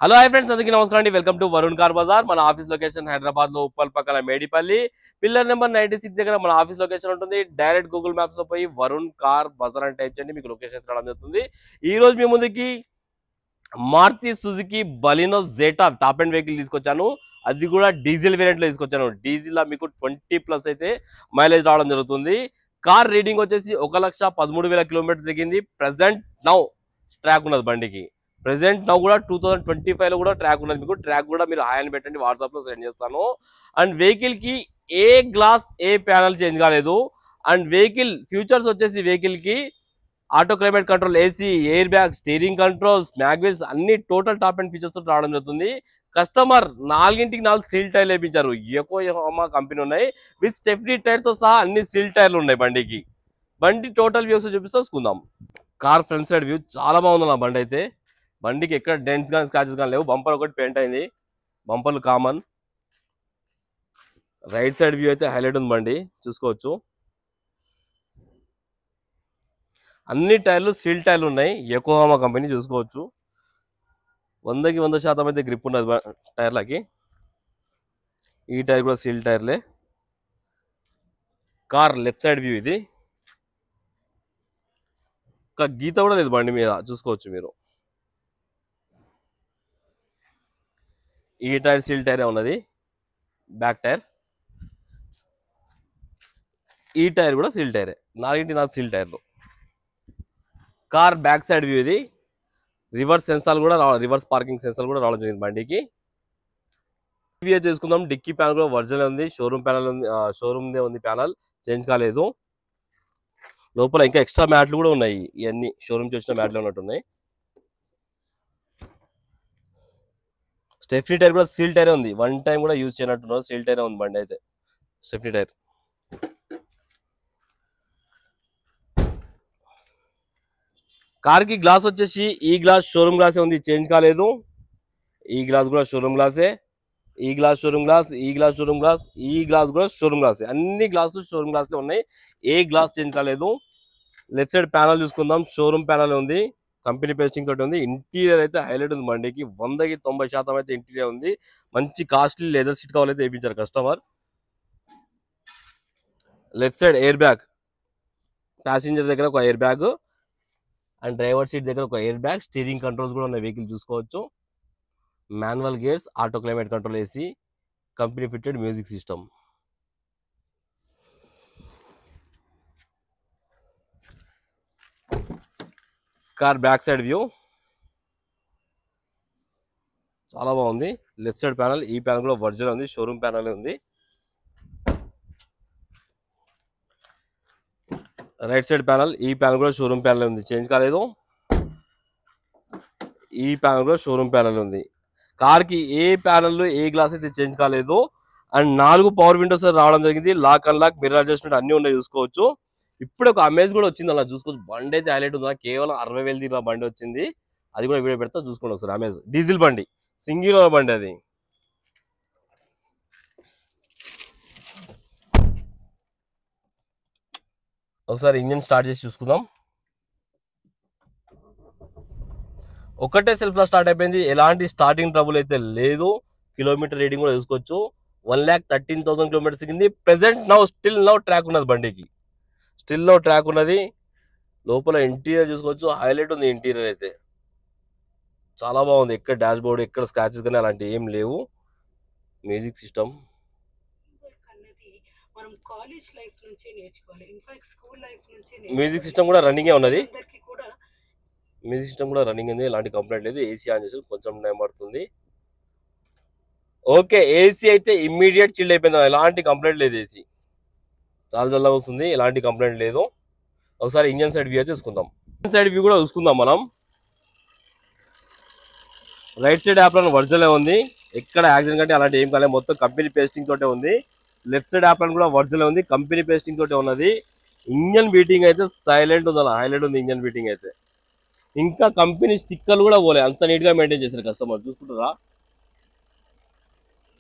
Hello hi friends, అందరికీ నమస్కారం అండి. Welcome to Varun car Bazaar. మన ఆఫీస్ లొకేషన్ హైదరాబాద్ లో ఉప్పల్ పక్కన మేడిపల్లి పిల్లర్ నెంబర్ 96 దగ్గర మన ఆఫీస్ లొకేషన్ ఉంటుంది. డైరెక్ట్ గూగుల్ మ్యాప్స్ లో పోయి వరుణ్ కార్ బజార్ అని టైప్ చేయండి, మీకు లొకేషన్ రావడం జరుగుతుంది. ఈ రోజు మీ ముందుకి Maruti Suzuki Baleno Zeta top end vehicle తీసుకొచ్చాను. అది కూడా డీజిల్ వేరియంట్ లో తీసుకొచ్చాను. డీజిల్ లో మీకు 20+ అయితే మైలేజ్ రావడం జరుగుతుంది. కార్ రీడింగ్ వచ్చేసి 1,13,000 కిలోమీటర్ తిరిగింది. ప్రెసెంట్ నౌ ట్రాక్ ఉన్నది బండికి. ప్రెసెంట్ నౌ కూడా 2025 లో కూడా ట్రాక్ ఉన్నది. మీకు ట్రాక్ కూడా మీరు హాయ్ అని పెట్టండి, వాట్సాప్ లో సెండ్ చేస్తాను. అండ్ వెహికల్ కి ఏ గ్లాస్ ఏ ప్యానల్ చేంజ్ కాలేదు. అండ్ వెహికల్ ఫ్యూచర్స్ వచ్చేసి వెహికల్ కి auto climate control, AC, air bag, steering controls, mag wheels అన్ని టోటల్ టాప్ అండ్ ఫీచర్స్ తో రావడం జరుగుతుంది. కస్టమర్ 4 సీల్ టైర్లు వేయించారు. యోకోహామా కంపెనీ ఉన్నాయి. విత్ స్టెఫ్నీ టైర్ తో సహా అన్ని సీల్ టైర్లు ఉన్నాయి బండికి. బండి టోటల్ వ్యూస్ చూపిస్తా చూసుకుందాం. కార్ ఫ్రంట్ సైడ్ వ్యూ చాలా బాగుంది నా బండి అయితే. బండికి ఎక్కడ డెంట్స్ కానీ స్క్రాచెస్ కానీ లేవు. బంపర్ ఒకటి పెయింట్ అయింది, బంపర్లు కామన్. రైట్ సైడ్ వ్యూ అయితే హైలైట్ ఉంది, బండి చూసుకోవచ్చు. అన్ని టైర్లు సీల్ టైర్లు ఉన్నాయి, యోకోహామా కంపెనీ చూసుకోవచ్చు. 100కి 100% అయితే గ్రిప్ ఉన్నది టైర్లకి. ఈ టైర్ కూడా సీల్ టైర్లే. కార్ లెఫ్ట్ సైడ్ వ్యూ ఇది. ఒక గీత కూడా లేదు బండి మీద, చూసుకోవచ్చు మీరు. ఈ టైర్ సీల్ టైరే ఉన్నది, బ్యాక్ టైర్. ఈ టైర్ కూడా సీల్ టైరే, 4 సీల్ టైర్లు. కార్ బ్యాక్ సైడ్ వ్యూ ఇది. రివర్స్ సెన్సార్ కూడా రివర్స్ పార్కింగ్ సెన్సార్ కూడా రావడం జరిగింది బండికి. వ్యూ తీసుకుందాం. డిక్కీ ప్యానల్ కూడా ఒరిజినల్ ఉంది, షోరూమ్ ప్యానల్ ఉంది, షోరూమ్దే ఉంది ప్యానల్, చేంజ్ కాలేదు. లోపల ఇంకా ఎక్స్ట్రా మ్యాట్లు కూడా ఉన్నాయి. ఇవన్నీ షోరూమ్ వచ్చిన మ్యాట్లు ఉన్నట్టున్నాయి. స్టెఫ్నీ టైర్ కూడా సీల్ టైరే ఉంది, 1 టైం కూడా యూజ్ చేయనట్టున్నారు. సీల్ టైరే ఉంది బండి అయితే, స్టెఫ్నీ టైర్. కార్ కి గ్లాస్ వచ్చేసి ఈ గ్లాస్ షోరూమ్ గ్లాసే ఉంది, చేంజ్ కాలేదు. ఈ గ్లాస్ కూడా షోరూమ్ గ్లాసే. ఈ గ్లాస్ షోరూమ్ గ్లాస్, ఈ గ్లాస్ షోరూమ్ గ్లాస్, ఈ గ్లాస్ కూడా షోరూమ్ గ్లాసే. అన్ని గ్లాసులు షోరూమ్ గ్లాస్లో ఉన్నాయి, ఏ గ్లాస్ చేంజ్ కాలేదు. లెఫ్ట్ సైడ్ ప్యానల్ చూసుకుందాం. షోరూమ్ ప్యానల్ ఉంది, కంపెనీ పేస్టింగ్ తోటి ఉంది. ఇంటీరియర్ అయితే హైలైట్ ఉంది బండికి. 100కి 90% అయితే ఇంటీరియర్ ఉంది. మంచి కాస్ట్లీ లెదర్ సీట్ కావాలైతే వేయించారు customer. Left side air bag, passenger దగ్గర ఒక air bag and driver seat దగ్గర ఒక ఎయిర్ బ్యాగ్. స్టీరింగ్ కంట్రోల్స్ కూడా ఉన్నాయి, వెహికల్ చూసుకోవచ్చు. Manual gears, auto climate control, AC, company fitted music system. Car back side view చాలా బాగుంది. లెఫ్ట్ సైడ్ ప్యానల్, ఈ ప్యానల్ కూడా ఒరిజినల్ ఉంది, షోరూమ్ ప్యానల్ ఉంది. రైట్ సైడ్ ప్యానల్, ఈ ప్యానల్ కూడా షోరూమ్ ప్యానల్ ఉంది, చేంజ్ కాలేదు. ఈ ప్యానల్ కూడా షోరూమ్ ప్యానల్ ఉంది. కార్ కి ఏ ప్యానల్ ఏ గ్లాస్ అయితే చేంజ్ కాలేదు. అండ్ 4 పవర్ విండోస్ రావడం జరిగింది. లాక్ అన్ లాక్, మిర్రర్ అడ్జస్ట్మెంట్ అన్ని ఉన్నాయి, చూసుకోవచ్చు. ఇప్పుడు ఒక అమేజ్ కూడా వచ్చింది, అలా చూసుకోవచ్చు. బండి అయితే హైలైట్ ఉంది. కేవలం 60,000 తీరిన బండి వచ్చింది. అది కూడా వీడియో పెడతా, చూసుకోండి ఒకసారి. అమేజ్ డీజిల్ బండి, సింగిల్ ఓనర్ బండి అది. ఒకసారి ఇంజిన్ స్టార్ట్ చేసి చూసుకుందాం. ఒకటే సెల్ఫ్ లో స్టార్ట్ అయిపోయింది, ఎలాంటి స్టార్టింగ్ ట్రబుల్ అయితే లేదు. కిలోమీటర్ రీడింగ్ కూడా చూసుకోవచ్చు. 1,13,000 కిలోమీటర్స్ తిరిగింది. Present now still now track ఉన్నది బండికి, స్టిల్ నౌ ట్రాక్ ఉన్నది. లోపల ఇంటీరియర్ చూసుకోవచ్చు, హైలైట్ ఉంది ఇంటీరియర్ అయితే, చాలా బాగుంది. ఎక్కడ డాష్ బోర్డ్, ఎక్కడ స్క్రాచెస్ కానీ అలాంటి ఏం లేవు. మ్యూజిక్ సిస్టమ్, మ్యూజిక్ సిస్టమ్ కూడా రన్నింగే ఉన్నది. మ్యూజిక్ సిస్టమ్ కూడా రన్నింగ్ ఉంది, ఎలాంటి కంప్లైంట్ లేదు. ఏసీ ఆన్ చేసి కొంచెం టైం పడుతుంది. ఓకే, ఏసీ అయితే ఇమ్మీడియట్ చిల్డ్ అయిపోయింది, ఎలాంటి కంప్లైంట్ లేదు. ఏసీ చాలా చల్లగా వస్తుంది, ఎలాంటి కంప్లైంట్ లేదు. ఒకసారి ఇంజన్ సైడ్ వ్యూ అయితే చూసుకుందాం. ఇంజన్ సైడ్ వ్యూ కూడా చూసుకుందాం మనం. రైట్ సైడ్ యాప్లో ఒరిజినల్ ఉంది, ఎక్కడ యాక్సిడెంట్ కంటే అలాంటి ఏం కాలేదు. మొత్తం కంపెనీ పేస్టింగ్ తోటే ఉంది. లెఫ్ట్ సైడ్ యాప్లో కూడా ఒరిజినల్ ఉంది, కంపెనీ పేస్టింగ్ తోటే ఉన్నది. ఇంజన్ బీటింగ్ అయితే సైలెంట్ ఉంది, అలా హైలైట్ ఉంది ఇంజన్ బీటింగ్ అయితే. ఇంకా కంపెనీ స్టిక్కర్లు కూడా పోలే, అంత నీట్ గా మెయింటైన్ చేశారు కస్టమర్, చూసుకుంటారా.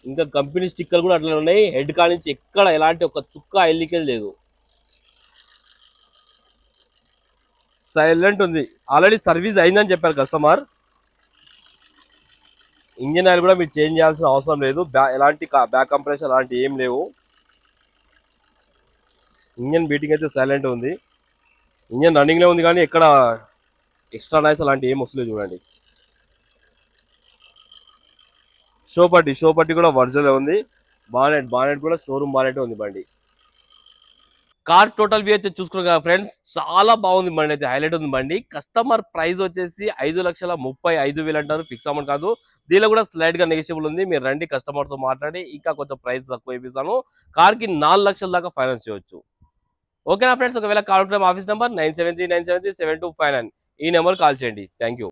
ఇంకా కంపెనీ స్టిక్కర్లు కూడా అట్లా ఉన్నాయి. హెడ్ కా నుంచి ఎక్కడ ఎలాంటి ఒక చుక్క ఆయిల్ లీకేజ్ లేదు, సైలెంట్ ఉంది. ఆల్రెడీ సర్వీస్ అయిందని చెప్పారు కస్టమర్. ఇంజిన్ ఆయిల్ కూడా మీరు చేంజ్ చేయాల్సిన అవసరం లేదు. ఎలాంటి బ్యాక్ కంప్రెషన్ అలాంటి ఏం లేవు. ఇంజన్ బీటింగ్ అయితే సైలెంట్ ఉంది. ఇంజన్ రన్నింగ్ లో ఉంది కానీ ఎక్కడ ఎక్స్ట్రా నాయిస్ అలాంటి ఏం వస్తలేదు చూడండి. షో పట్టి కూడా వర్జన్ ఉంది. బానెట్ కూడా షోరూమ్ బానెట్ ఉంది బండి. కార్ టోటల్ వ్యూ అయితే చూసుకున్నారు కదా ఫ్రెండ్స్, చాలా బాగుంది బండి అయితే, హైలైట్ ఉంది బండి. కస్టమర్ ప్రైస్ వచ్చేసి 5,35,000 అంటారు, ఫిక్స్ అమౌంట్ కాదు. దీనిలో కూడా స్లైడ్ గా నెగోషియబుల్ ఉంది. మీరు రండి కస్టమర్ తో మాట్లాడి ఇంకా కొంచెం ప్రైస్ తక్కువ ఇప్పిస్తాను. కార్ కి 4 లక్షల దాకా ఫైనాన్స్ చేయొచ్చు. ఓకేనా ఫ్రెండ్స్, ఒకవేళ కాల్ ఆఫీస్ నెంబర్ 9739737259 ఈ నెంబర్ కాల్ చేయండి. Thank you.